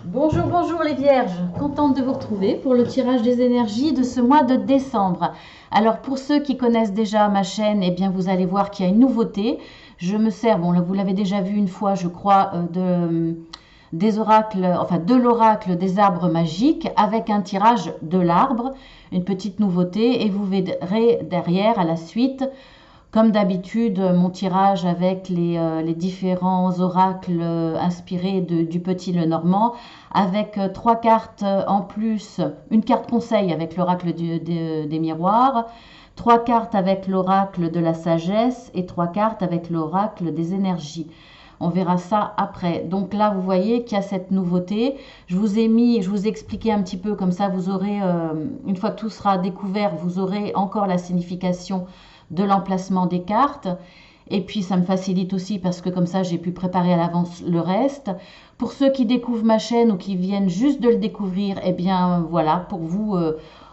Bonjour, bonjour les vierges, contente de vous retrouver pour le tirage des énergies de ce mois de décembre. Alors pour ceux qui connaissent déjà ma chaîne, eh bien vous allez voir qu'il y a une nouveauté. Je me sers, bon là, vous l'avez déjà vu une fois je crois, des oracles, enfin de l'oracle des arbres magiques avec un tirage de l'arbre, une petite nouveauté et vous verrez derrière à la suite comme d'habitude, mon tirage avec les différents oracles inspirés du Petit Lenormand, avec trois cartes en plus, une carte conseil avec l'oracle des miroirs, trois cartes avec l'oracle de la sagesse et trois cartes avec l'oracle des énergies. On verra ça après. Donc là, vous voyez qu'il y a cette nouveauté. Je vous ai expliqué un petit peu, comme ça vous aurez, une fois que tout sera découvert, vous aurez encore la signification de l'emplacement des cartes. Et puis ça me facilite aussi parce que comme ça j'ai pu préparer à l'avance le reste. Pour ceux qui découvrent ma chaîne ou qui viennent juste de le découvrir, eh bien voilà, pour vous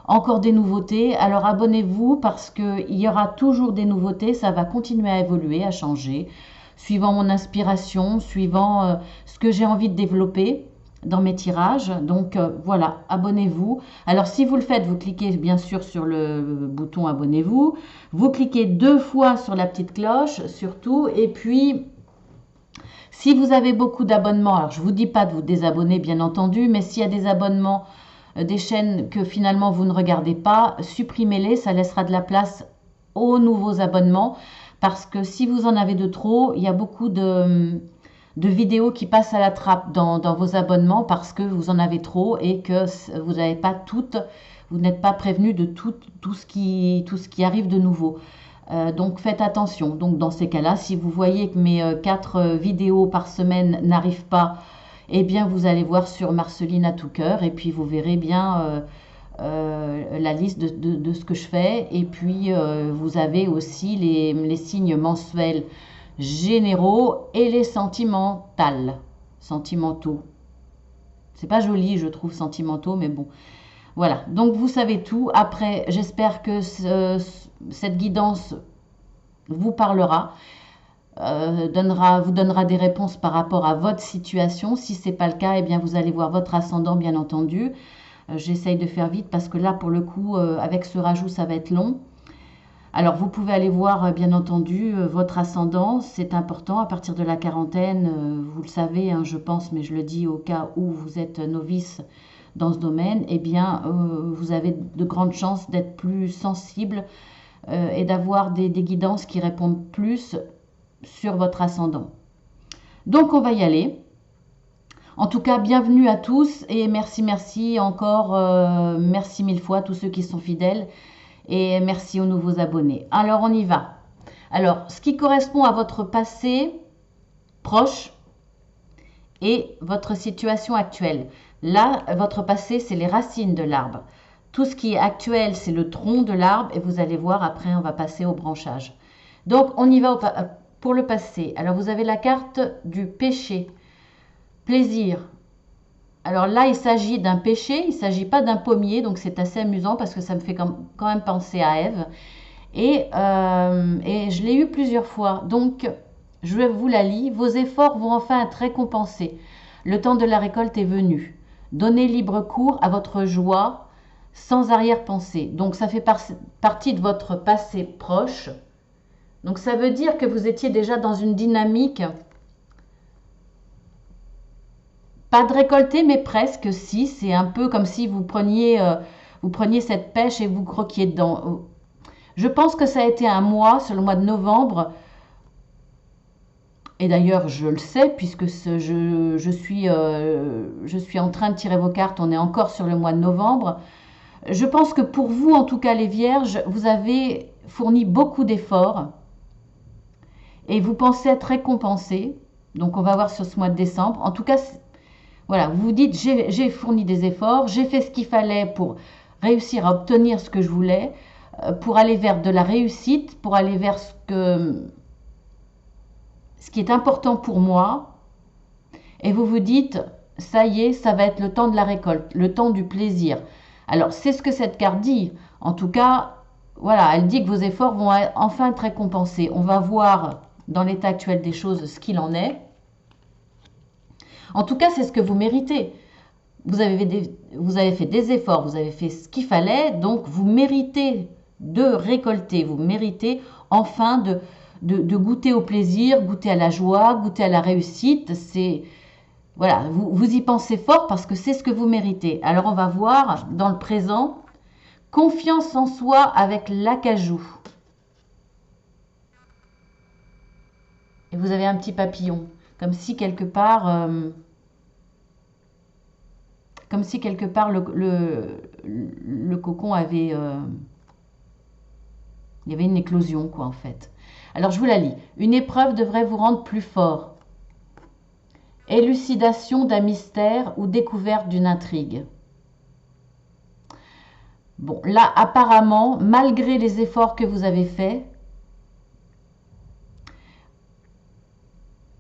encore des nouveautés. Alors abonnez-vous parce qu'il y aura toujours des nouveautés, ça va continuer à évoluer, à changer, suivant mon inspiration, suivant ce que j'ai envie de développer dans mes tirages. Donc voilà, abonnez-vous. Alors si vous le faites, vous cliquez bien sûr sur le bouton abonnez-vous. Vous cliquez 2 fois sur la petite cloche surtout. Et puis si vous avez beaucoup d'abonnements, alors je ne vous dis pas de vous désabonner bien entendu, mais s'il y a des abonnements, des chaînes que finalement vous ne regardez pas, supprimez-les, ça laissera de la place aux nouveaux abonnements. Parce que si vous en avez de trop, il y a beaucoup de vidéos qui passent à la trappe dans vos abonnements parce que vous en avez trop et que vous n'avez pas toutes, vous n'êtes pas prévenu de tout ce qui arrive de nouveau. Donc faites attention. Donc dans ces cas-là, si vous voyez que mes 4 vidéos par semaine n'arrivent pas, eh bien vous allez voir sur Marceline à tout cœur et puis vous verrez bien la liste de ce que je fais. Et puis vous avez aussi les signes mensuels généraux et les sentimentaux. C'est pas joli, je trouve, sentimentaux, mais bon. Voilà, donc vous savez tout. Après, j'espère que cette guidance vous parlera, vous donnera des réponses par rapport à votre situation. Si ce n'est pas le cas, eh bien vous allez voir votre ascendant, bien entendu. J'essaye de faire vite parce que là, pour le coup, avec ce rajout, ça va être long. Alors, vous pouvez aller voir, bien entendu, votre ascendant. C'est important à partir de la quarantaine. Vous le savez, hein, je pense, mais je le dis au cas où vous êtes novice dans ce domaine. Eh bien, vous avez de grandes chances d'être plus sensible et d'avoir des guidances qui répondent plus sur votre ascendant. Donc, on va y aller. En tout cas, bienvenue à tous et merci encore, merci 1000 fois à tous ceux qui sont fidèles. Et merci aux nouveaux abonnés. Alors, on y va. Alors, ce qui correspond à votre passé proche et votre situation actuelle. Là, votre passé, c'est les racines de l'arbre. Tout ce qui est actuel, c'est le tronc de l'arbre. Et vous allez voir, après, on va passer au branchage. Donc, on y va pour le passé. Alors, vous avez la carte du péché. Plaisir. Alors là, il s'agit d'un péché, il ne s'agit pas d'un pommier, donc c'est assez amusant parce que ça me fait quand même penser à Ève. Et je l'ai eu plusieurs fois. Donc, je vous la lis. Vos efforts vont enfin être récompensés. Le temps de la récolte est venu. Donnez libre cours à votre joie sans arrière-pensée. Donc, ça fait partie de votre passé proche. Donc, ça veut dire que vous étiez déjà dans une dynamique. Pas de récolter, mais presque, si. C'est un peu comme si vous preniez cette pêche et vous croquiez dedans. Je pense que ça a été un mois, sur le mois de novembre. Et d'ailleurs, je le sais, puisque je suis en train de tirer vos cartes. On est encore sur le mois de novembre. Je pense que pour vous, en tout cas les vierges, vous avez fourni beaucoup d'efforts. Et vous pensez être récompensés. Donc on va voir sur ce mois de décembre. En tout cas, voilà, vous vous dites, j'ai fourni des efforts, j'ai fait ce qu'il fallait pour réussir à obtenir ce que je voulais, pour aller vers de la réussite, pour aller vers ce qui est important pour moi. Et vous vous dites, ça y est, ça va être le temps de la récolte, le temps du plaisir. Alors, c'est ce que cette carte dit. En tout cas, voilà, elle dit que vos efforts vont enfin être récompensés. On va voir dans l'état actuel des choses ce qu'il en est. En tout cas, c'est ce que vous méritez. vous avez fait des efforts, vous avez fait ce qu'il fallait, donc vous méritez de récolter, vous méritez enfin de goûter au plaisir, goûter à la joie, goûter à la réussite. C'est voilà, vous y pensez fort parce que c'est ce que vous méritez. Alors on va voir dans le présent, confiance en soi avec l'acajou. Et vous avez un petit papillon, comme si quelque part, le cocon avait, il y avait une éclosion quoi en fait. Alors je vous la lis. Une épreuve devrait vous rendre plus fort. Élucidation d'un mystère ou découverte d'une intrigue. Bon, là, apparemment, malgré les efforts que vous avez faits,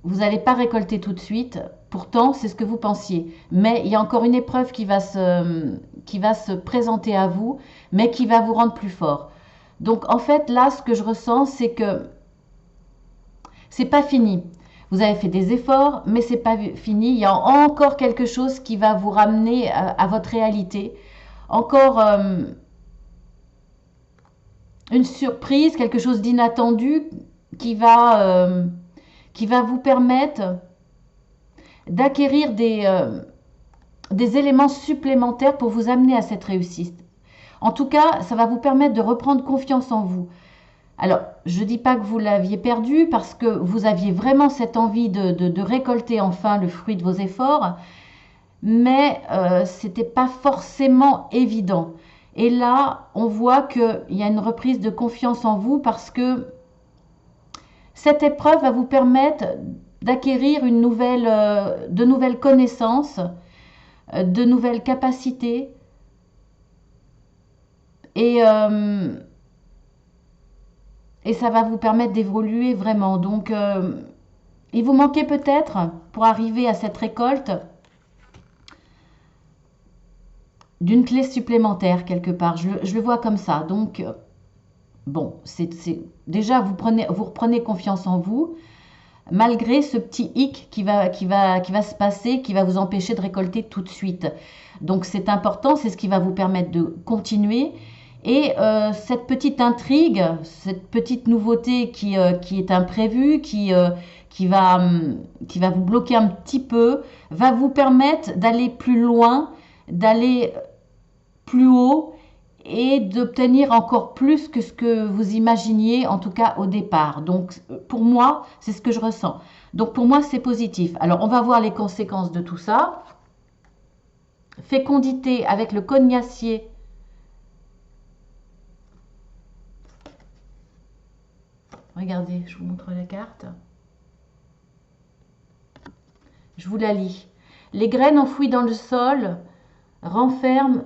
vous n'allez pas récolter tout de suite. Pourtant, c'est ce que vous pensiez. Mais il y a encore une épreuve qui va se présenter à vous, mais qui va vous rendre plus fort. Donc, en fait, là, ce que je ressens, c'est que c'est pas fini. Vous avez fait des efforts, mais c'est pas fini. Il y a encore quelque chose qui va vous ramener à votre réalité. Encore une surprise, quelque chose d'inattendu qui va vous permettre d'acquérir des éléments supplémentaires pour vous amener à cette réussite. En tout cas, ça va vous permettre de reprendre confiance en vous. Alors, je ne dis pas que vous l'aviez perdu parce que vous aviez vraiment cette envie de récolter enfin le fruit de vos efforts, mais ce n'était pas forcément évident. Et là, on voit qu'il y a une reprise de confiance en vous parce que cette épreuve va vous permettre d'acquérir de nouvelles connaissances, de nouvelles capacités. Et ça va vous permettre d'évoluer vraiment. Donc, il vous manquait peut-être, pour arriver à cette récolte, d'une clé supplémentaire quelque part. Je le vois comme ça. Donc, bon, déjà, vous reprenez confiance en vous, malgré ce petit hic qui va se passer, qui va vous empêcher de récolter tout de suite. Donc, c'est important, c'est ce qui va vous permettre de continuer. Et cette petite intrigue, cette petite nouveauté qui est imprévue, qui va vous bloquer un petit peu, va vous permettre d'aller plus loin, d'aller plus haut et d'obtenir encore plus que ce que vous imaginiez, en tout cas au départ. Donc pour moi, c'est ce que je ressens. Donc pour moi, c'est positif. Alors on va voir les conséquences de tout ça. Fécondité avec le cognacier. Regardez, je vous montre la carte. Je vous la lis. Les graines enfouies dans le sol renferment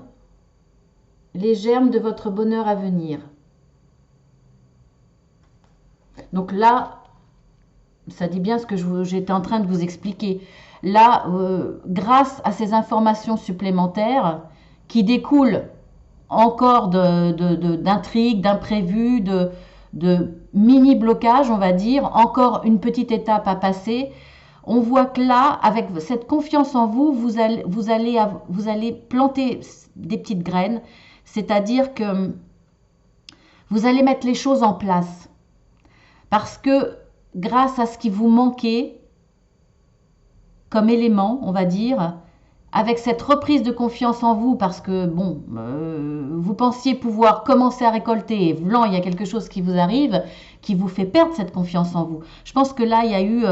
les germes de votre bonheur à venir. Donc là, ça dit bien ce que j'étais en train de vous expliquer. Là, grâce à ces informations supplémentaires qui découlent encore d'intrigues, d'imprévus, de mini-blocage, on va dire, encore une petite étape à passer. On voit que là, avec cette confiance en vous, vous allez planter des petites graines, c'est-à-dire que vous allez mettre les choses en place. Parce que grâce à ce qui vous manquait comme élément, on va dire, avec cette reprise de confiance en vous, parce que bon, vous pensiez pouvoir commencer à récolter, et blanc, il y a quelque chose qui vous arrive, qui vous fait perdre cette confiance en vous. Je pense que là, il y a eu,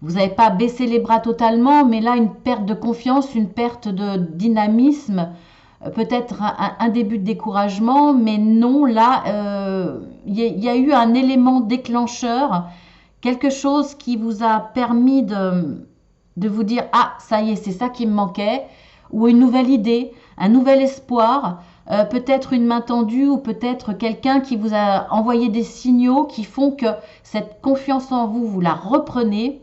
vous n'avez pas baissé les bras totalement, mais là, une perte de confiance, une perte de dynamisme, peut-être un début de découragement, mais non, là, il y a eu un élément déclencheur, quelque chose qui vous a permis de vous dire « Ah, ça y est, c'est ça qui me manquait » ou une nouvelle idée, un nouvel espoir, peut-être une main tendue ou peut-être quelqu'un qui vous a envoyé des signaux qui font que cette confiance en vous, vous la reprenez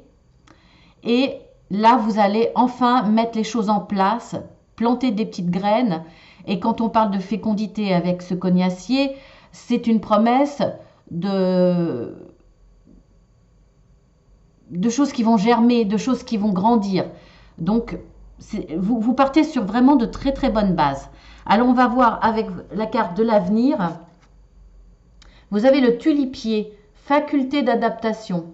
et là, vous allez enfin mettre les choses en place, planter des petites graines. Et quand on parle de fécondité avec ce cognacier, c'est une promesse de choses qui vont germer, de choses qui vont grandir. Donc, vous partez sur vraiment de très très bonnes bases. Alors on va voir avec la carte de l'avenir. Vous avez le tulipier, faculté d'adaptation.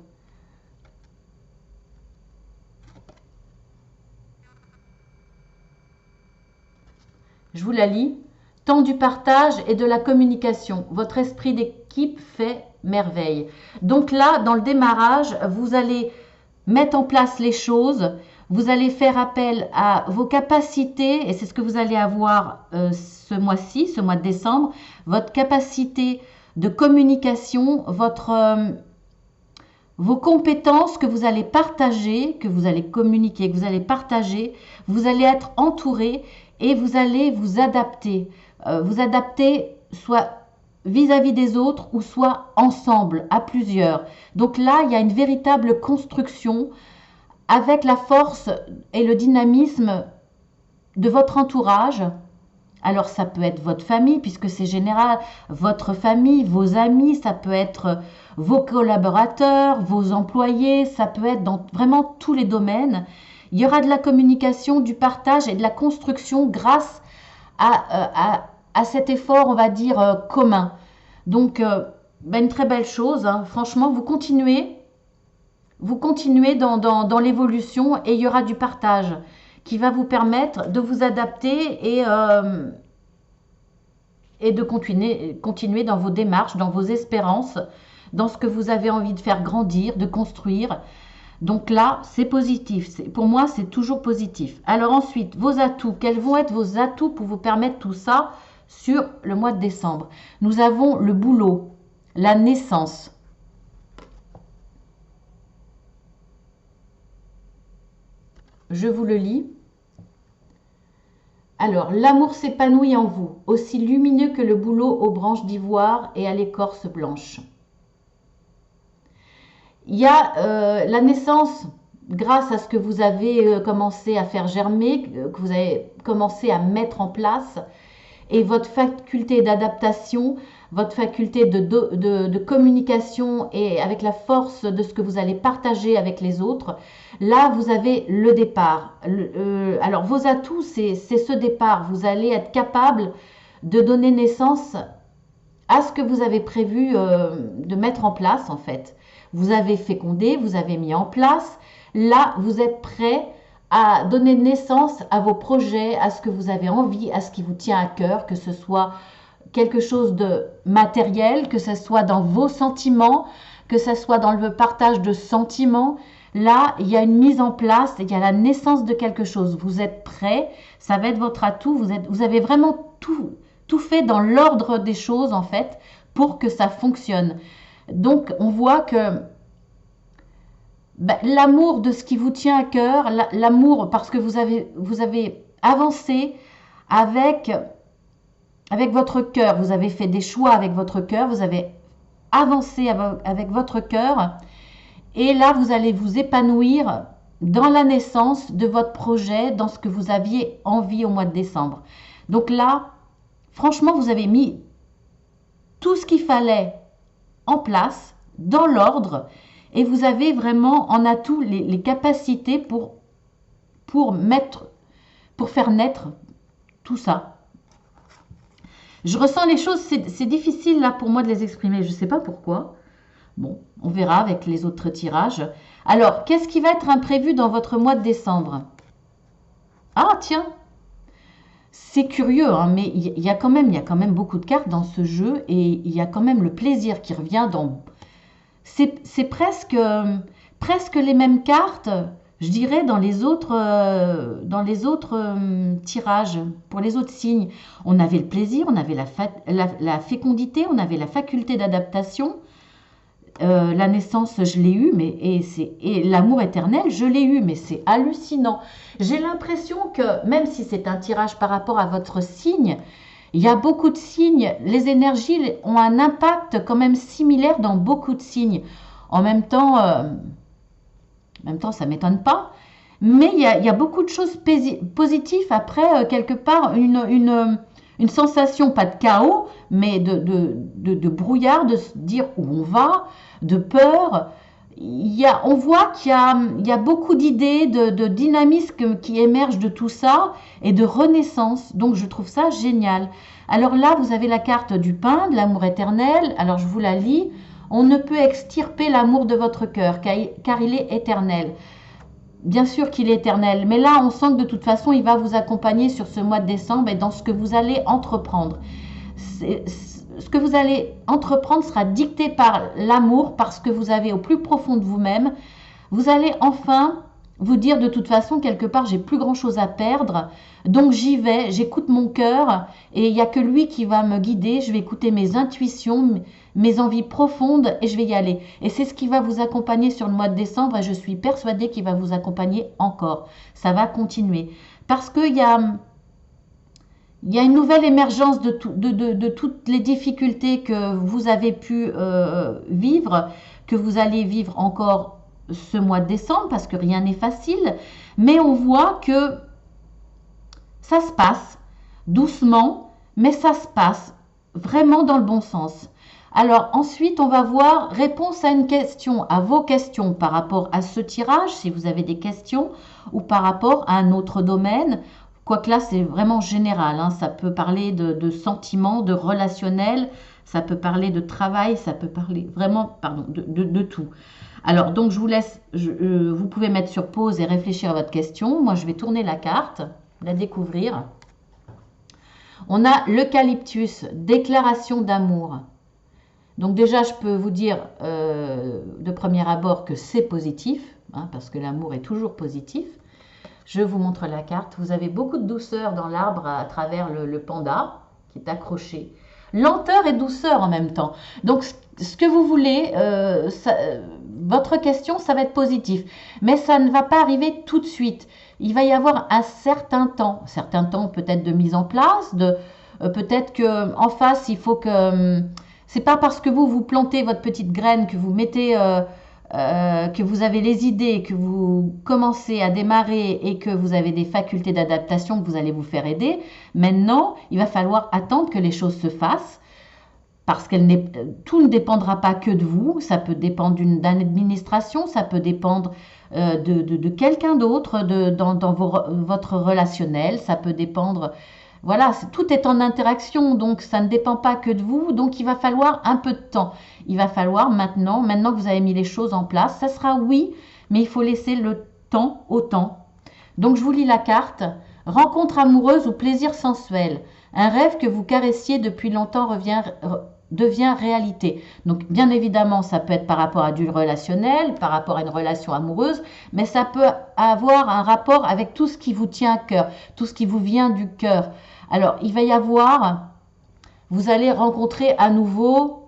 Je vous la lis. Temps du partage et de la communication. Votre esprit d'équipe fait merveille. Donc là, dans le démarrage, vous allez mettre en place les choses. Vous allez faire appel à vos capacités, et c'est ce que vous allez avoir ce mois-ci, ce mois de décembre, votre capacité de communication, vos compétences que vous allez partager, que vous allez communiquer, que vous allez partager. Vous allez être entouré et vous allez vous adapter. Vous adapter soit vis-à-vis des autres ou soit ensemble, à plusieurs. Donc là, il y a une véritable construction avec la force et le dynamisme de votre entourage. Alors ça peut être votre famille, puisque c'est général, votre famille, vos amis, ça peut être vos collaborateurs, vos employés, ça peut être dans vraiment tous les domaines. Il y aura de la communication, du partage et de la construction grâce à cet effort, on va dire, commun. Donc, une très belle chose, hein. Franchement, vous continuez dans l'évolution et il y aura du partage qui va vous permettre de vous adapter et de continuer dans vos démarches, dans vos espérances, dans ce que vous avez envie de faire grandir, de construire. Donc là, c'est positif. Pour moi, c'est toujours positif. Alors ensuite, vos atouts. Quels vont être vos atouts pour vous permettre tout ça sur le mois de décembre? Nous avons le boulot, la naissance. Je vous le lis. Alors, l'amour s'épanouit en vous, aussi lumineux que le bouleau aux branches d'ivoire et à l'écorce blanche. Il y a la naissance, grâce à ce que vous avez commencé à faire germer, que vous avez commencé à mettre en place, et votre faculté d'adaptation, votre faculté de communication et avec la force de ce que vous allez partager avec les autres. Là, vous avez le départ. Alors, vos atouts, c'est ce départ. Vous allez être capable de donner naissance à ce que vous avez prévu de mettre en place, en fait. Vous avez fécondé, vous avez mis en place. Là, vous êtes prêt à donner naissance à vos projets, à ce que vous avez envie, à ce qui vous tient à cœur, que ce soit quelque chose de matériel, que ce soit dans vos sentiments, que ce soit dans le partage de sentiments. Là, il y a une mise en place, il y a la naissance de quelque chose. Vous êtes prêt, ça va être votre atout. Vous avez vraiment tout fait dans l'ordre des choses, en fait, pour que ça fonctionne. Donc, on voit que l'amour de ce qui vous tient à cœur, l'amour parce que vous avez avancé avec votre cœur, vous avez fait des choix avec votre cœur, vous avez avancé avec votre cœur, et là vous allez vous épanouir dans la naissance de votre projet, dans ce que vous aviez envie au mois de décembre. Donc là, franchement, vous avez mis tout ce qu'il fallait en place, dans l'ordre, et vous avez vraiment en atout les capacités pour faire naître tout ça. Je ressens les choses, c'est difficile là pour moi de les exprimer, je ne sais pas pourquoi. Bon, on verra avec les autres tirages. Alors, qu'est-ce qui va être imprévu dans votre mois de décembre? Ah tiens, c'est curieux, hein, mais il y a quand même beaucoup de cartes dans ce jeu et il y a quand même le plaisir qui revient dans... C'est presque les mêmes cartes, je dirais, dans les autres tirages, pour les autres signes. On avait le plaisir, on avait la fécondité, on avait la faculté d'adaptation. La naissance, je l'ai eu, et l'amour éternel, je l'ai eu, mais c'est hallucinant. J'ai l'impression que, même si c'est un tirage par rapport à votre signe, il y a beaucoup de signes, les énergies ont un impact quand même similaire dans beaucoup de signes. En même temps, ça ne m'étonne pas. Mais il y a beaucoup de choses positives. Après, quelque part, une sensation, pas de chaos, mais de brouillard, de se dire où on va, de peur. on voit il y a beaucoup d'idées, de dynamisme qui émergent de tout ça et de renaissance. Donc je trouve ça génial. Alors là, vous avez la carte du pain, de l'amour éternel. Alors je vous la lis. On ne peut extirper l'amour de votre cœur car il est éternel. Bien sûr qu'il est éternel, mais là on sent que de toute façon il va vous accompagner sur ce mois de décembre et dans ce que vous allez entreprendre. Ce que vous allez entreprendre sera dicté par l'amour, parce que vous avez au plus profond de vous-même. Vous allez enfin vous dire de toute façon, quelque part, j'ai plus grand chose à perdre, donc j'y vais, j'écoute mon cœur et il n'y a que lui qui va me guider. Je vais écouter mes intuitions, mes envies profondes et je vais y aller. Et c'est ce qui va vous accompagner sur le mois de décembre et je suis persuadée qu'il va vous accompagner encore. Ça va continuer parce qu'il y a une nouvelle émergence de toutes les difficultés que vous avez pu vivre, que vous allez vivre encore ce mois de décembre, parce que rien n'est facile, mais on voit que ça se passe doucement, mais ça se passe vraiment dans le bon sens. Alors ensuite, on va voir réponse à une question, à vos questions par rapport à ce tirage, si vous avez des questions, ou par rapport à un autre domaine. Quoique là, c'est vraiment général, hein. Ça peut parler de sentiments, de relationnel, ça peut parler de travail, ça peut parler vraiment, pardon, de tout. Alors, donc, je vous laisse, vous pouvez mettre sur pause et réfléchir à votre question. Moi, je vais tourner la carte, la découvrir. On a l'eucalyptus, déclaration d'amour. Donc déjà, je peux vous dire de premier abord que c'est positif, hein, parce que l'amour est toujours positif. Je vous montre la carte. Vous avez beaucoup de douceur dans l'arbre à travers le panda qui est accroché. Lenteur et douceur en même temps. Donc, ce que vous voulez, votre question, ça va être positif. Mais ça ne va pas arriver tout de suite. Il va y avoir un certain temps peut-être de mise en place, peut-être qu'en face, il faut que... c'est pas parce que vous plantez votre petite graine, que vous mettez... que vous avez les idées, que vous commencez à démarrer et que vous avez des facultés d'adaptation, que vous allez vous faire aider. Maintenant, il va falloir attendre que les choses se fassent, parce que tout ne dépendra pas que de vous. Ça peut dépendre d'une administration, ça peut dépendre de quelqu'un d'autre dans votre relationnel, ça peut dépendre... Voilà, tout est en interaction, donc ça ne dépend pas que de vous. Donc il va falloir un peu de temps. Il va falloir maintenant que vous avez mis les choses en place, ça sera oui, mais il faut laisser le temps au temps. Donc je vous lis la carte. Rencontre amoureuse ou plaisir sensuel. Un rêve que vous caressiez depuis longtemps devient réalité. Donc bien évidemment, ça peut être par rapport à du relationnel, par rapport à une relation amoureuse, mais ça peut avoir un rapport avec tout ce qui vous tient à cœur, tout ce qui vous vient du cœur. Alors, il va y avoir, vous allez rencontrer à nouveau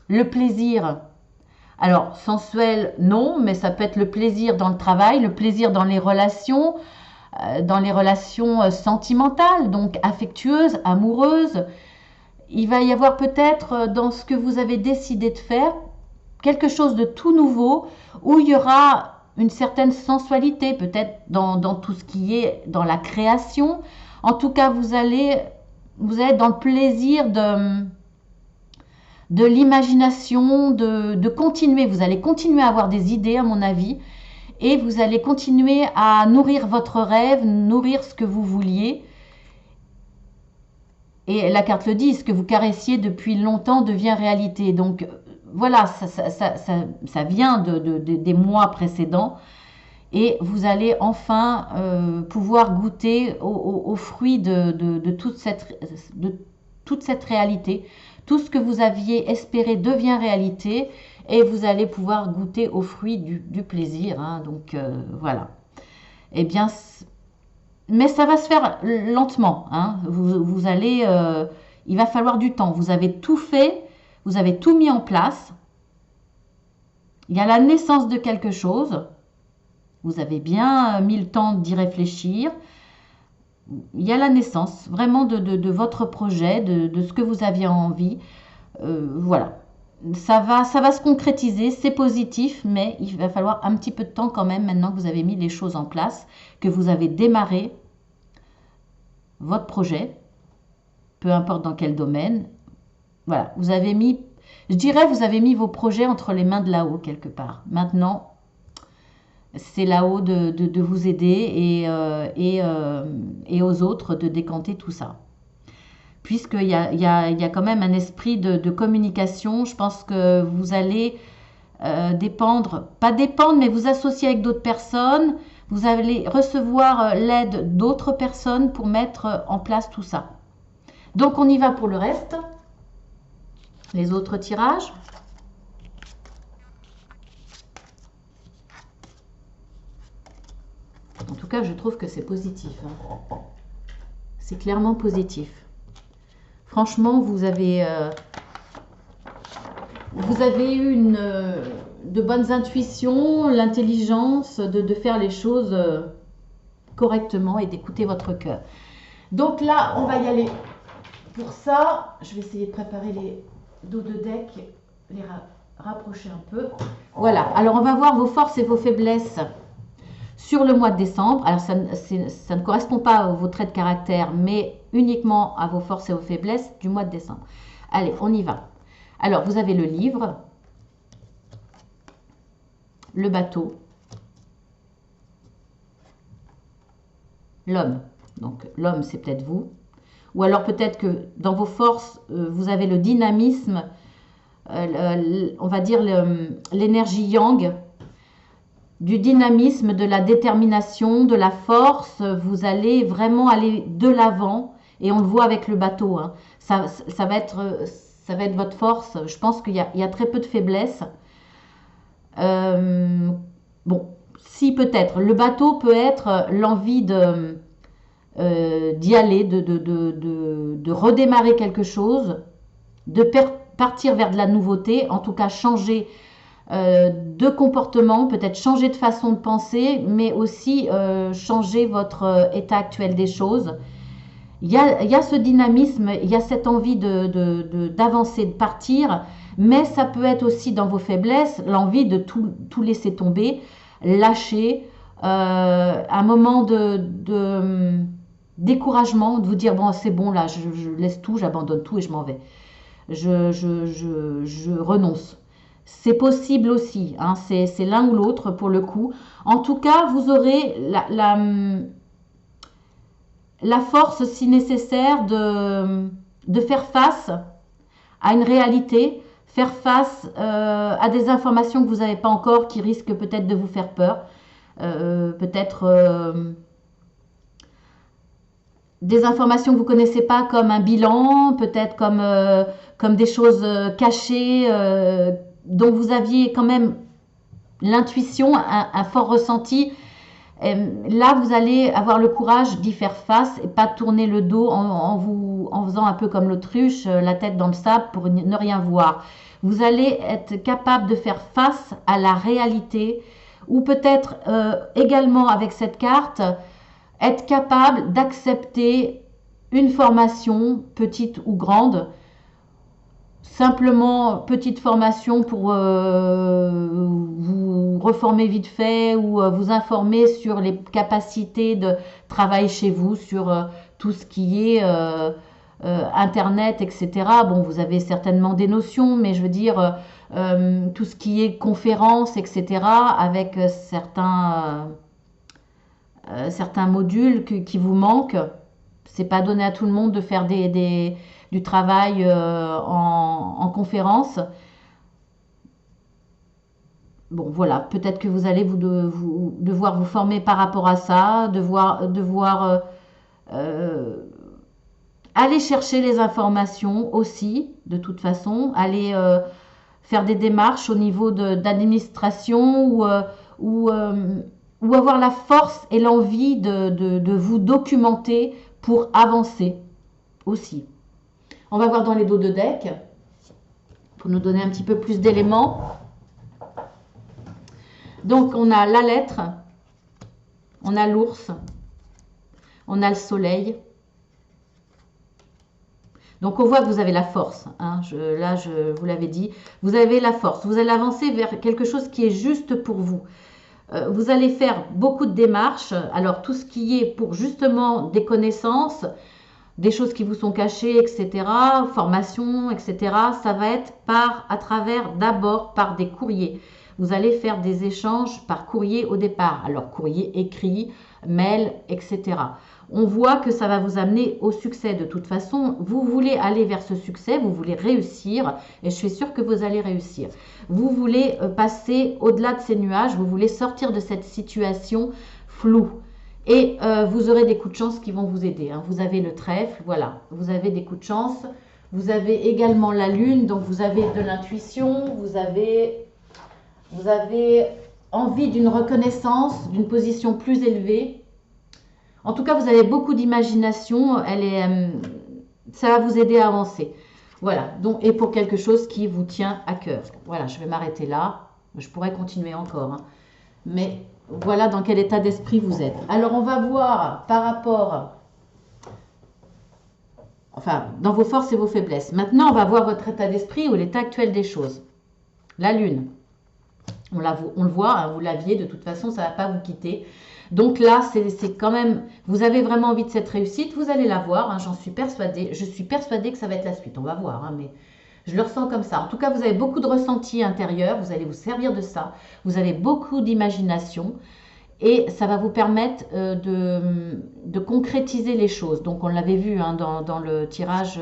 le plaisir. Alors, sensuel, non, mais ça peut être le plaisir dans le travail, le plaisir dans les relations sentimentales, donc affectueuses, amoureuses. Il va y avoir peut-être dans ce que vous avez décidé de faire quelque chose de tout nouveau, où il y aura une certaine sensualité, peut-être dans tout ce qui est dans la création. En tout cas, vous allez être dans le plaisir de l'imagination, de continuer. Vous allez continuer à avoir des idées, à mon avis, et vous allez continuer à nourrir votre rêve, nourrir ce que vous vouliez. Et la carte le dit, ce que vous caressiez depuis longtemps devient réalité. Donc voilà, ça vient des mois précédents. Et vous allez enfin pouvoir goûter aux fruits de toute cette réalité. Tout ce que vous aviez espéré devient réalité. Et vous allez pouvoir goûter aux fruits du plaisir. Hein. Donc voilà. Eh bien... mais ça va se faire lentement, hein. Vous allez, il va falloir du temps. Vous avez tout fait, vous avez tout mis en place. Il y a la naissance de quelque chose. Vous avez bien mis le temps d'y réfléchir. Il y a la naissance vraiment de votre projet, de ce que vous aviez envie. Voilà. Ça va se concrétiser, c'est positif, mais il va falloir un petit peu de temps quand même, maintenant que vous avez mis les choses en place, que vous avez démarré votre projet, peu importe dans quel domaine. Voilà, vous avez mis Je dirais, vous avez mis vos projets entre les mains de là-haut, quelque part. Maintenant, c'est là-haut de vous aider et aux autres de décanter tout ça. Puisqu'il y a quand même un esprit de communication, je pense que vous allez dépendre, pas dépendre, mais vous associer avec d'autres personnes. Vous allez recevoir l'aide d'autres personnes pour mettre en place tout ça. Donc on y va pour le reste. Les autres tirages. En tout cas, je trouve que c'est positif. Hein. C'est clairement positif. Franchement, vous avez eu de bonnes intuitions, l'intelligence de faire les choses correctement et d'écouter votre cœur. Donc là, on va y aller. Pour ça, je vais essayer de préparer les dos de deck, les rapprocher un peu. Voilà, alors on va voir vos forces et vos faiblesses sur le mois de décembre. Alors ça ne correspond pas à vos traits de caractère, mais uniquement à vos forces et vos faiblesses du mois de décembre. Allez, on y va. Alors, vous avez le livre, le bateau, l'homme. Donc, l'homme, c'est peut-être vous. Ou alors peut-être que dans vos forces, vous avez le dynamisme, on va dire l'énergie yang, du dynamisme, de la détermination, de la force. Vous allez vraiment aller de l'avant. Et on le voit avec le bateau. Hein. Ça va être votre force. Je pense qu'il y a très peu de faiblesse. Bon, si peut-être. Le bateau peut être l'envie d'y aller, de redémarrer quelque chose, de partir vers de la nouveauté, en tout cas changer de comportement, peut-être changer de façon de penser, mais aussi changer votre état actuel des choses. Il y a ce dynamisme, il y a cette envie d'avancer, de partir, mais ça peut être aussi dans vos faiblesses, l'envie de tout laisser tomber, lâcher, un moment de découragement, de vous dire bon c'est bon là, je laisse tout, j'abandonne tout et je m'en vais. Je renonce. C'est possible aussi, hein, c'est l'un ou l'autre pour le coup. En tout cas, vous aurez la force, si nécessaire, de faire face à une réalité, faire face à des informations que vous n'avez pas encore, qui risquent peut-être de vous faire peur, peut-être des informations que vous ne connaissez pas, comme un bilan, peut-être comme des choses cachées, dont vous aviez quand même l'intuition, un fort ressenti. Là, vous allez avoir le courage d'y faire face et pas tourner le dos en faisant un peu comme l'autruche, la tête dans le sable pour ne rien voir. Vous allez être capable de faire face à la réalité, ou peut-être également avec cette carte, être capable d'accepter une formation, petite ou grande. Simplement, petite formation pour vous reformer vite fait ou vous informer sur les capacités de travail chez vous, sur tout ce qui est Internet, etc. Bon, vous avez certainement des notions, mais je veux dire, tout ce qui est conférences, etc., avec certains modules qui vous manquent. C'est pas donné à tout le monde de faire du travail en conférence. Bon, voilà, peut-être que vous allez devoir vous former par rapport à ça, devoir aller chercher les informations aussi, de toute façon, aller faire des démarches au niveau d'administration ou avoir la force et l'envie de vous documenter pour avancer aussi. On va voir dans les dos de deck pour nous donner un petit peu plus d'éléments. Donc, on a la lettre, on a l'ours, on a le soleil. Donc, on voit que vous avez la force. Hein. Là, je vous l'avais dit. Vous avez la force. Vous allez avancer vers quelque chose qui est juste pour vous. Vous allez faire beaucoup de démarches. Alors, tout ce qui est pour justement des connaissances, des choses qui vous sont cachées, etc., formation, etc., ça va être à travers d'abord par des courriers. Vous allez faire des échanges par courrier au départ. Alors courrier écrit, mail, etc. On voit que ça va vous amener au succès. De toute façon, vous voulez aller vers ce succès, vous voulez réussir, et je suis sûre que vous allez réussir. Vous voulez passer au-delà de ces nuages, vous voulez sortir de cette situation floue. Et vous aurez des coups de chance qui vont vous aider. Hein. Vous avez le trèfle, voilà, vous avez des coups de chance. Vous avez également la lune, donc vous avez de l'intuition, vous avez envie d'une reconnaissance, d'une position plus élevée. En tout cas, vous avez beaucoup d'imagination, ça va vous aider à avancer. Voilà, donc, et pour quelque chose qui vous tient à cœur. Voilà, je vais m'arrêter là. Je pourrais continuer encore. Hein. Mais voilà dans quel état d'esprit vous êtes. Alors, on va voir par rapport... Enfin, dans vos forces et vos faiblesses. Maintenant, on va voir votre état d'esprit ou l'état actuel des choses. La lune. On le voit, hein, vous l'aviez, de toute façon, ça ne va pas vous quitter. Donc là, c'est quand même, vous avez vraiment envie de cette réussite, vous allez la voir, hein, j'en suis persuadée. Je suis persuadée que ça va être la suite, on va voir, hein, mais je le ressens comme ça. En tout cas, vous avez beaucoup de ressenti intérieur, vous allez vous servir de ça, vous avez beaucoup d'imagination et ça va vous permettre de concrétiser les choses. Donc on l'avait vu hein, dans le tirage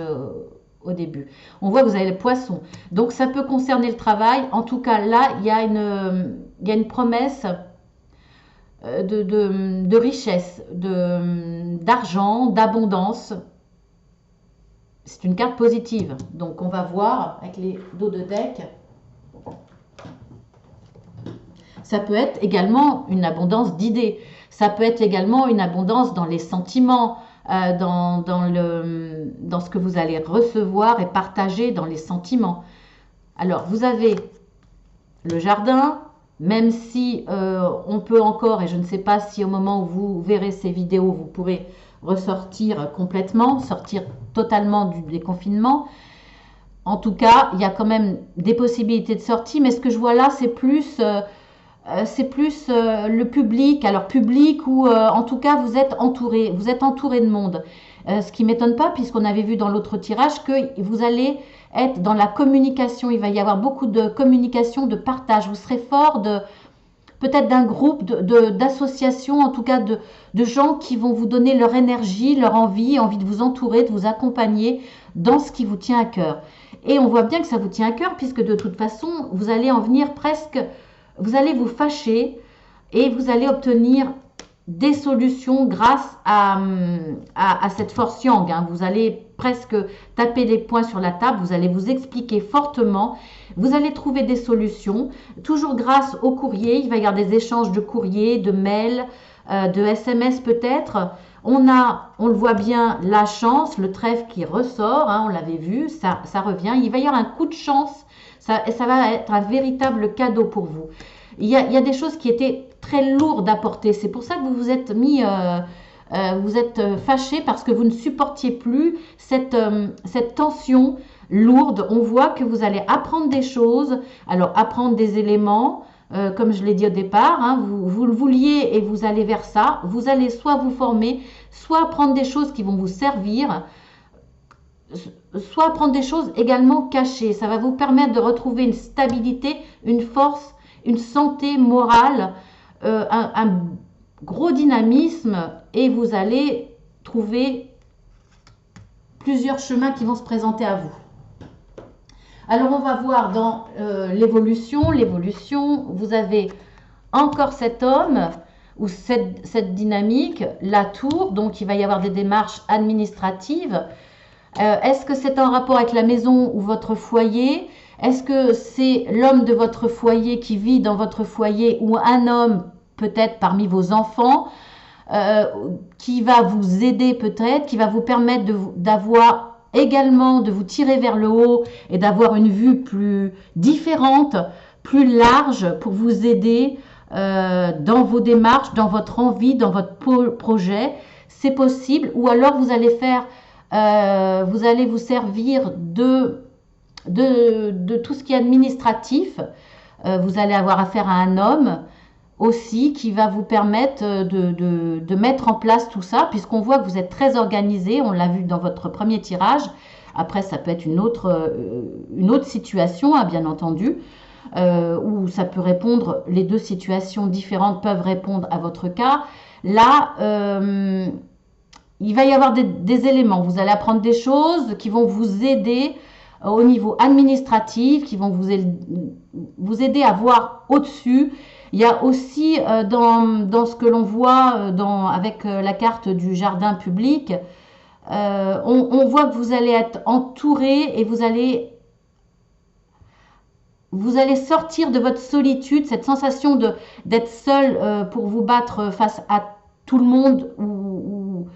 au début. On voit que vous avez les poissons. Donc ça peut concerner le travail. En tout cas, là, il y a une promesse de richesse, d'argent, d'abondance. C'est une carte positive. Donc on va voir avec les dos de deck. Ça peut être également une abondance d'idées. Ça peut être également une abondance dans les sentiments, dans ce que vous allez recevoir et partager dans les sentiments. Alors, vous avez le jardin, même si on peut encore, et je ne sais pas si au moment où vous verrez ces vidéos, vous pourrez ressortir complètement, sortir totalement du déconfinement. En tout cas, il y a quand même des possibilités de sortie, mais ce que je vois là, c'est plus le public. Alors public où en tout cas vous êtes entouré de monde. Ce qui m'étonne pas puisqu'on avait vu dans l'autre tirage que vous allez être dans la communication. Il va y avoir beaucoup de communication, de partage. Vous serez fort peut-être d'un groupe, d'associations, en tout cas de gens qui vont vous donner leur énergie, leur envie de vous entourer, de vous accompagner dans ce qui vous tient à cœur. Et on voit bien que ça vous tient à cœur puisque de toute façon, vous allez en venir presque... Vous allez vous fâcher et vous allez obtenir des solutions grâce à cette force yang. Hein. Vous allez presque taper les poings sur la table, vous allez vous expliquer fortement, vous allez trouver des solutions, toujours grâce au courrier. Il va y avoir des échanges de courrier, de mails, de SMS peut-être. On le voit bien, la chance, le trèfle qui ressort, hein, on l'avait vu, ça revient. Il va y avoir un coup de chance. Ça va être un véritable cadeau pour vous. Il y a des choses qui étaient très lourdes à porter. C'est pour ça que vous vous êtes mis, vous êtes fâché parce que vous ne supportiez plus cette tension lourde. On voit que vous allez apprendre des choses. Alors, apprendre des éléments, comme je l'ai dit au départ, hein, vous le vouliez et vous allez vers ça. Vous allez soit vous former, soit apprendre des choses qui vont vous servir, soit apprendre des choses également cachées. Ça va vous permettre de retrouver une stabilité, une force, une santé morale, un gros dynamisme et vous allez trouver plusieurs chemins qui vont se présenter à vous. Alors on va voir dans l'évolution, vous avez encore cet homme ou cette dynamique, la tour, donc il va y avoir des démarches administratives. Est-ce que c'est en rapport avec la maison ou votre foyer? Est-ce que c'est l'homme de votre foyer qui vit dans votre foyer ou un homme peut-être parmi vos enfants qui va vous aider peut-être, qui va vous permettre d'avoir également de vous tirer vers le haut et d'avoir une vue plus différente, plus large pour vous aider dans vos démarches, dans votre envie, dans votre projet. C'est possible. Ou alors vous allez vous allez vous servir de tout ce qui est administratif. Vous allez avoir affaire à un homme aussi qui va vous permettre de mettre en place tout ça, puisqu'on voit que vous êtes très organisé, on l'a vu dans votre premier tirage. Après, ça peut être une autre situation, hein, bien entendu, où ça peut répondre, les deux situations différentes peuvent répondre à votre cas. Là, il va y avoir des éléments, vous allez apprendre des choses qui vont vous aider au niveau administratif, qui vont vous aider à voir au-dessus. Il y a aussi dans ce que l'on voit avec la carte du jardin public, on voit que vous allez être entouré et vous allez sortir de votre solitude, cette sensation d'être seul pour vous battre face à tout le monde ou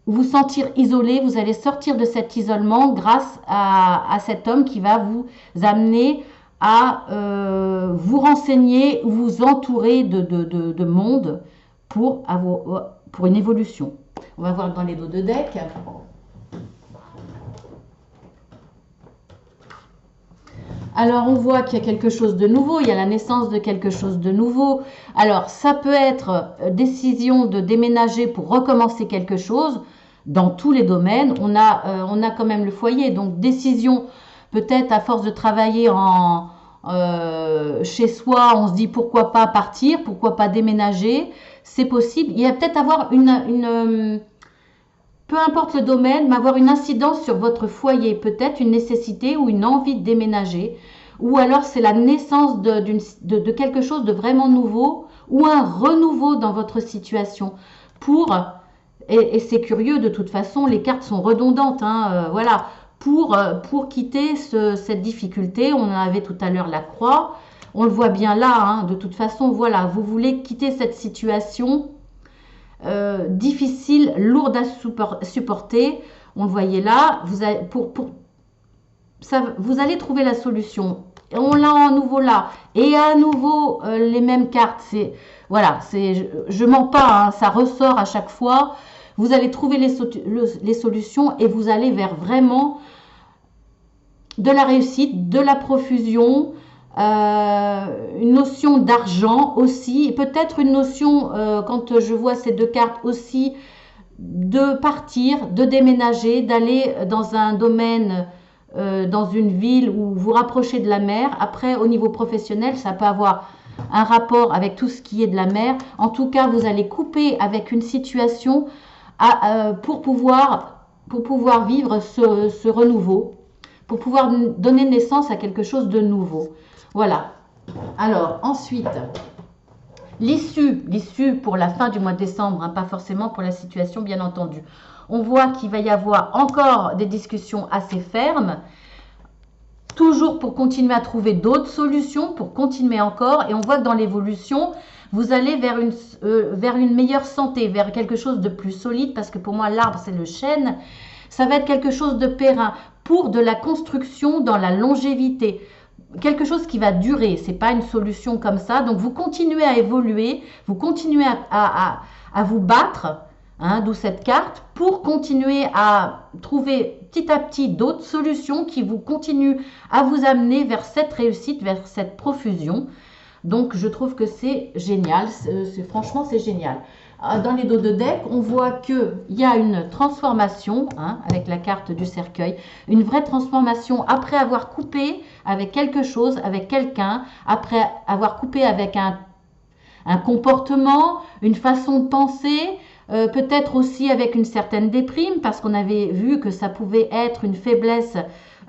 vous sentir isolé. Vous allez sortir de cet isolement grâce à cet homme qui va vous amener à vous renseigner, vous entourer de monde pour une évolution. On va voir dans les dos de deck. Alors, on voit qu'il y a quelque chose de nouveau, il y a la naissance de quelque chose de nouveau. Alors, ça peut être décision de déménager pour recommencer quelque chose dans tous les domaines. On a quand même le foyer, donc décision, peut-être à force de travailler chez soi, on se dit pourquoi pas partir, pourquoi pas déménager, c'est possible. Il y a peut-être avoir peu importe le domaine, mais avoir une incidence sur votre foyer, peut-être une nécessité ou une envie de déménager, ou alors c'est la naissance de quelque chose de vraiment nouveau, ou un renouveau dans votre situation. Et c'est curieux de toute façon, les cartes sont redondantes, hein, voilà, pour quitter cette difficulté. On en avait tout à l'heure la croix, on le voit bien là, hein, de toute façon, voilà, vous voulez quitter cette situation difficile, lourde à supporter. On le voyait là. Vous allez trouver la solution. Et on l'a à nouveau là. Et à nouveau les mêmes cartes. Voilà, je mens pas, hein, ça ressort à chaque fois. Vous allez trouver les solutions et vous allez vers vraiment de la réussite, de la profusion. Une notion d'argent aussi, et peut-être une notion, quand je vois ces deux cartes aussi, de partir, de déménager, d'aller dans un domaine, dans une ville où vous rapprochez de la mer. Après, au niveau professionnel, ça peut avoir un rapport avec tout ce qui est de la mer. En tout cas, vous allez couper avec une situation pour pouvoir vivre ce renouveau, pour pouvoir donner naissance à quelque chose de nouveau. Voilà. Alors, ensuite, l'issue pour la fin du mois de décembre, hein, pas forcément pour la situation, bien entendu. On voit qu'il va y avoir encore des discussions assez fermes, toujours pour continuer à trouver d'autres solutions, pour continuer encore. Et on voit que dans l'évolution, vous allez vers une meilleure santé, vers quelque chose de plus solide, parce que pour moi, l'arbre, c'est le chêne. Ça va être quelque chose de périn, pour de la construction dans la longévité. Quelque chose qui va durer, c'est pas une solution comme ça. Donc vous continuez à évoluer, vous continuez à vous battre, hein, d'où cette carte, pour continuer à trouver petit à petit d'autres solutions qui vous continuent à vous amener vers cette réussite, vers cette profusion. Donc je trouve que c'est génial, franchement c'est génial. Dans les dos de deck, on voit qu'il y a une transformation, hein, avec la carte du cercueil, une vraie transformation après avoir coupé avec quelque chose, avec quelqu'un, après avoir coupé avec un comportement, une façon de penser, peut-être aussi avec une certaine déprime, parce qu'on avait vu que ça pouvait être une faiblesse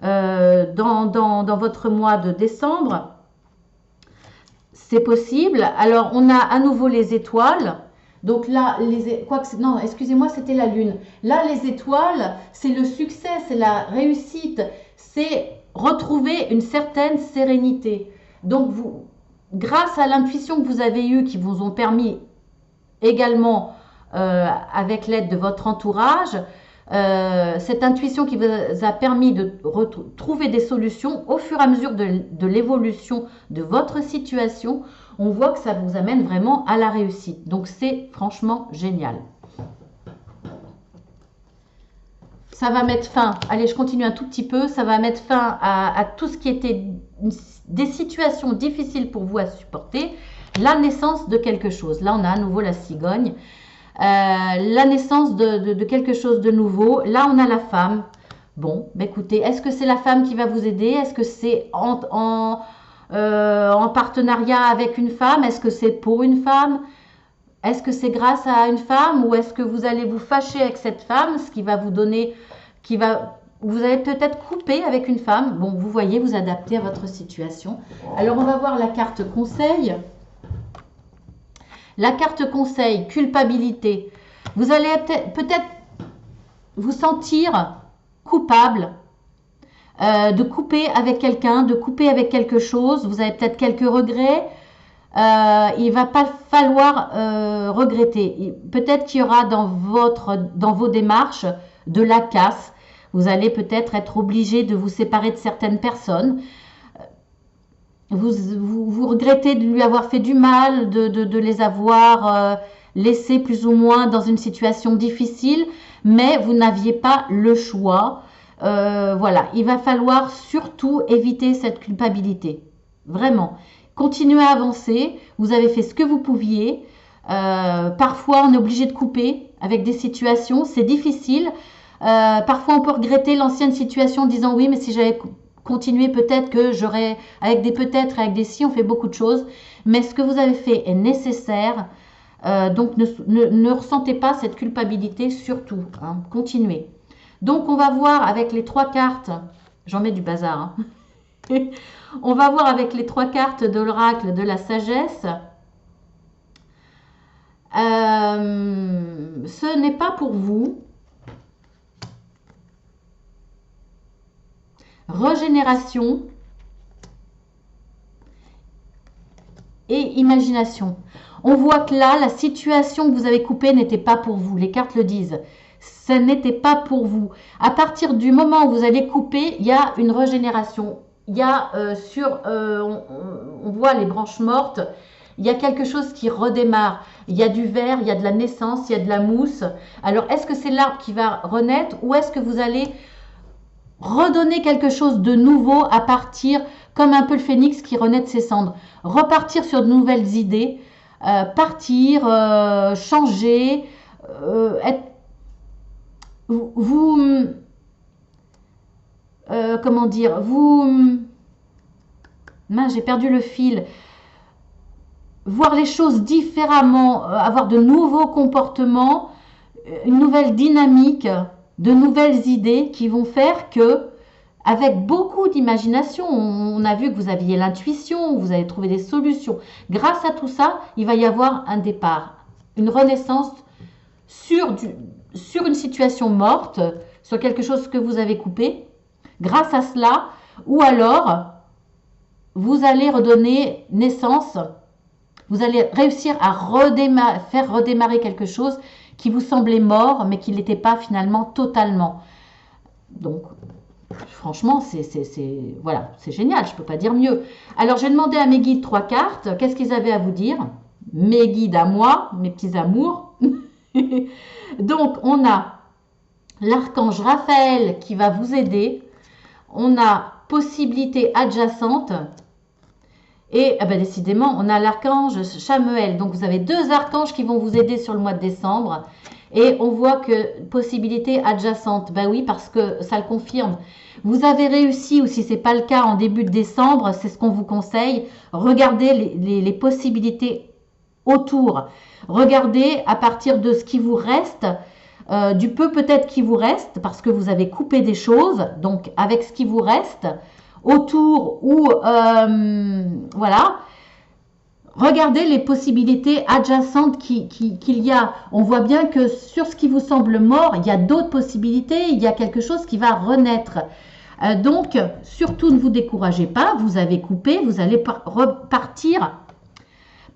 dans votre mois de décembre. C'est possible. Alors, on a à nouveau les étoiles. Donc là, non, excusez-moi, c'était la lune. Là, les étoiles, c'est le succès, c'est la réussite, c'est retrouver une certaine sérénité. Donc, grâce à l'intuition que vous avez eue, qui vous ont permis également, avec l'aide de votre entourage, cette intuition qui vous a permis de trouver des solutions au fur et à mesure de l'évolution de votre situation, on voit que ça vous amène vraiment à la réussite. Donc c'est franchement génial. Ça va mettre fin, allez je continue un tout petit peu, ça va mettre fin à tout ce qui était des situations difficiles pour vous à supporter. la naissance de quelque chose. Là, on a à nouveau la cigogne. La naissance de quelque chose de nouveau. Là, on a la femme. Bon, bah écoutez, est-ce que c'est la femme qui va vous aider? Est-ce que c'est en partenariat avec une femme? Est-ce que c'est pour une femme? Est-ce que c'est grâce à une femme? Ou est-ce que vous allez vous fâcher avec cette femme, ce qui va vous donner, vous allez peut-être couper avec une femme. Bon, vous voyez, vous adaptez à votre situation. Alors, on va voir la carte conseil. La carte conseil, culpabilité. Vous allez peut-être vous sentir coupable de couper avec quelqu'un, de couper avec quelque chose. Vous avez peut-être quelques regrets. Il va pas falloir regretter. Peut-être qu'il y aura dans vos démarches de la casse. Vous allez peut-être être obligé de vous séparer de certaines personnes. Vous regrettez de lui avoir fait du mal, de les avoir laissés plus ou moins dans une situation difficile, mais vous n'aviez pas le choix. Voilà, il va falloir surtout éviter cette culpabilité. Vraiment. Continuez à avancer. Vous avez fait ce que vous pouviez. Parfois, on est obligé de couper avec des situations. C'est difficile. Parfois, on peut regretter l'ancienne situation en disant oui, mais si j'avais continué, peut-être que j'aurais, avec des peut-être, avec des si, on fait beaucoup de choses. Mais ce que vous avez fait est nécessaire. Donc, ne ressentez pas cette culpabilité, surtout. Hein. Continuez. Donc, on va voir avec les 3 cartes. J'en mets du bazar. Hein. On va voir avec les 3 cartes de l'oracle de la sagesse. Ce n'est pas pour vous. Régénération et imagination. On voit que là, la situation que vous avez coupée n'était pas pour vous. Les cartes le disent. Ce n'était pas pour vous. À partir du moment où vous allez couper, il y a une régénération. Il y a on voit les branches mortes. Il y a quelque chose qui redémarre. Il y a du vert, il y a de la naissance, il y a de la mousse. Alors, est-ce que c'est l'arbre qui va renaître ou est-ce que vous allez redonner quelque chose de nouveau à partir, comme un peu le phénix qui renaît de ses cendres, repartir sur de nouvelles idées, partir, changer, comment dire, mince, j'ai perdu le fil, voir les choses différemment, avoir de nouveaux comportements, une nouvelle dynamique, de nouvelles idées qui vont faire que, avec beaucoup d'imagination, on a vu que vous aviez l'intuition, vous avez trouvé des solutions. Grâce à tout ça, il va y avoir un départ, une renaissance sur une situation morte, sur quelque chose que vous avez coupé. Grâce à cela, ou alors, vous allez redonner naissance, vous allez réussir à faire redémarrer quelque chose qui vous semblait mort, mais qui ne l'était pas finalement totalement. Donc, franchement, voilà, c'est génial, je ne peux pas dire mieux. Alors, j'ai demandé à mes guides 3 cartes, qu'est-ce qu'ils avaient à vous dire? Mes guides à moi, mes petits amours. Donc, on a l'archange Raphaël qui va vous aider. On a possibilité adjacente. Et décidément, on a l'archange Chamuel. Donc, vous avez 2 archanges qui vont vous aider sur le mois de décembre. Et on voit que possibilité adjacente. Ben oui, parce que ça le confirme. Vous avez réussi, ou si ce n'est pas le cas en début de décembre, c'est ce qu'on vous conseille. Regardez les possibilités autour. Regardez à partir de ce qui vous reste, du peu peut-être qui vous reste, parce que vous avez coupé des choses. Donc, avec ce qui vous reste autour ou voilà, regardez les possibilités adjacentes qu'il y a. On voit bien que sur ce qui vous semble mort, il y a d'autres possibilités, il y a quelque chose qui va renaître. Donc, surtout ne vous découragez pas, vous avez coupé, vous allez repartir,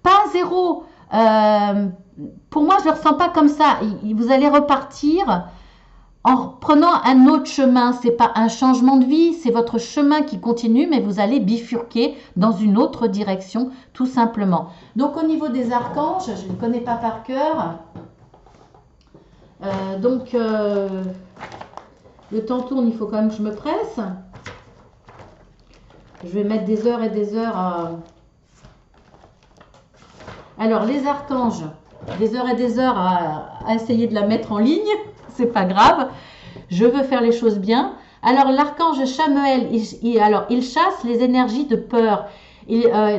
pas à zéro. Pour moi, je ne le ressens pas comme ça. Vous allez repartir en prenant un autre chemin. Ce n'est pas un changement de vie, c'est votre chemin qui continue, mais vous allez bifurquer dans une autre direction, tout simplement. Donc, au niveau des archanges, je ne les connais pas par cœur. Le temps tourne, il faut quand même que je me presse. Je vais mettre des heures et des heures Alors, les archanges, des heures et des heures à essayer de la mettre en ligne, c'est pas grave. Je veux faire les choses bien. Alors, l'archange Chamuel, il chasse les énergies de peur.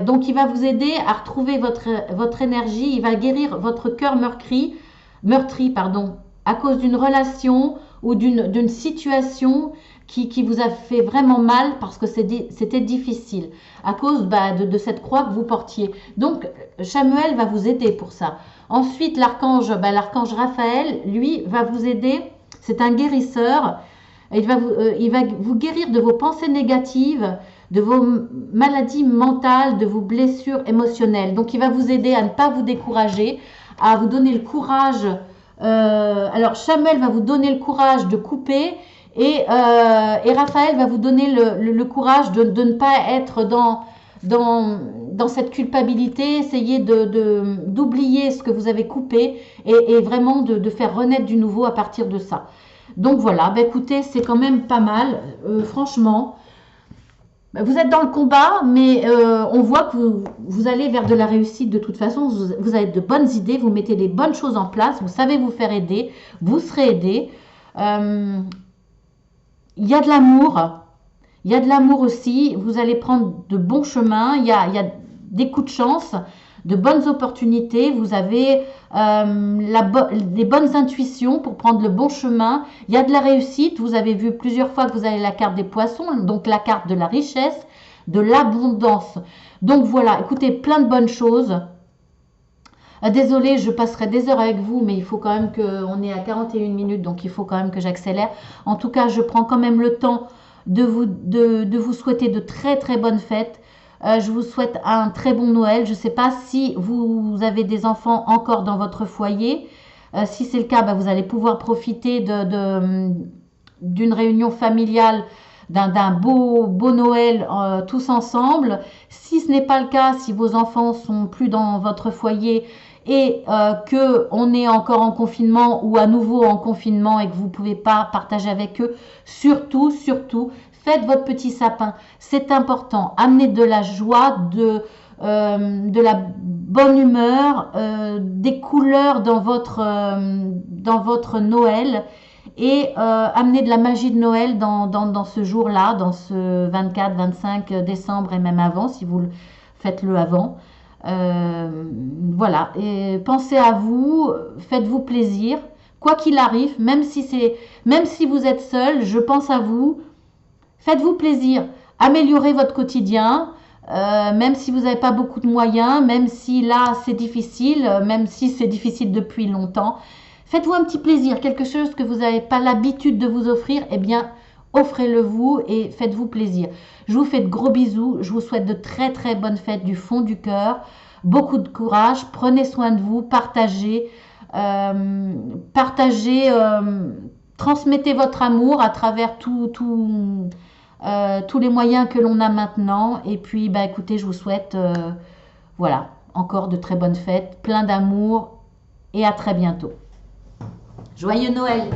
Donc, il va vous aider à retrouver votre énergie. Il va guérir votre cœur meurtri, pardon, à cause d'une relation ou d'une situation qui vous a fait vraiment mal parce que c'était difficile à cause de cette croix que vous portiez. Donc, Chamuel va vous aider pour ça. Ensuite, l'archange Raphaël, lui, va vous aider. C'est un guérisseur. Il va vous guérir de vos pensées négatives, de vos maladies mentales, de vos blessures émotionnelles. Donc, il va vous aider à ne pas vous décourager, à vous donner le courage. Alors, Chamuel va vous donner le courage de couper et Raphaël va vous donner le courage de ne pas être dans cette culpabilité, essayer d'oublier ce que vous avez coupé et vraiment de faire renaître du nouveau à partir de ça. Donc voilà, écoutez, c'est quand même pas mal, franchement. Vous êtes dans le combat, mais on voit que vous allez vers de la réussite de toute façon. Vous avez de bonnes idées, vous mettez les bonnes choses en place, vous savez vous faire aider, vous serez aidé. Il y a de l'amour. Il y a de l'amour aussi. Vous allez prendre de bons chemins. Il y a des coups de chance, de bonnes opportunités. Vous avez les bonnes intuitions pour prendre le bon chemin. Il y a de la réussite. Vous avez vu plusieurs fois que vous avez la carte des poissons, donc la carte de la richesse, de l'abondance. Donc voilà, écoutez, plein de bonnes choses. Désolée, je passerai des heures avec vous, mais il faut quand même on est à 41 minutes, donc il faut quand même que j'accélère. En tout cas, je prends quand même le temps de vous souhaiter de très très bonnes fêtes. Je vous souhaite un très bon Noël. Je ne sais pas si vous avez des enfants encore dans votre foyer. Si c'est le cas, vous allez pouvoir profiter d'une réunion familiale, d'un beau Noël tous ensemble. Si ce n'est pas le cas, si vos enfants sont plus dans votre foyer et qu'on est encore en confinement ou à nouveau en confinement et que vous ne pouvez pas partager avec eux, surtout, faites votre petit sapin. C'est important. Amenez de la joie, de la bonne humeur, des couleurs dans votre Noël et amener de la magie de Noël dans ce jour-là, dans ce 24, 25 décembre et même avant, si vous faites-le avant. Voilà, et pensez à vous, faites-vous plaisir, quoi qu'il arrive, même si vous êtes seul, je pense à vous, faites-vous plaisir, améliorez votre quotidien, même si vous n'avez pas beaucoup de moyens, même si là c'est difficile, même si c'est difficile depuis longtemps, faites-vous un petit plaisir, quelque chose que vous n'avez pas l'habitude de vous offrir, eh bien offrez-le vous et faites-vous plaisir. Je vous fais de gros bisous, je vous souhaite de très très bonnes fêtes du fond du cœur, beaucoup de courage, prenez soin de vous, partagez, transmettez votre amour à travers tous les moyens que l'on a maintenant. Et puis écoutez, je vous souhaite voilà, encore de très bonnes fêtes, plein d'amour et à très bientôt. Joyeux Noël!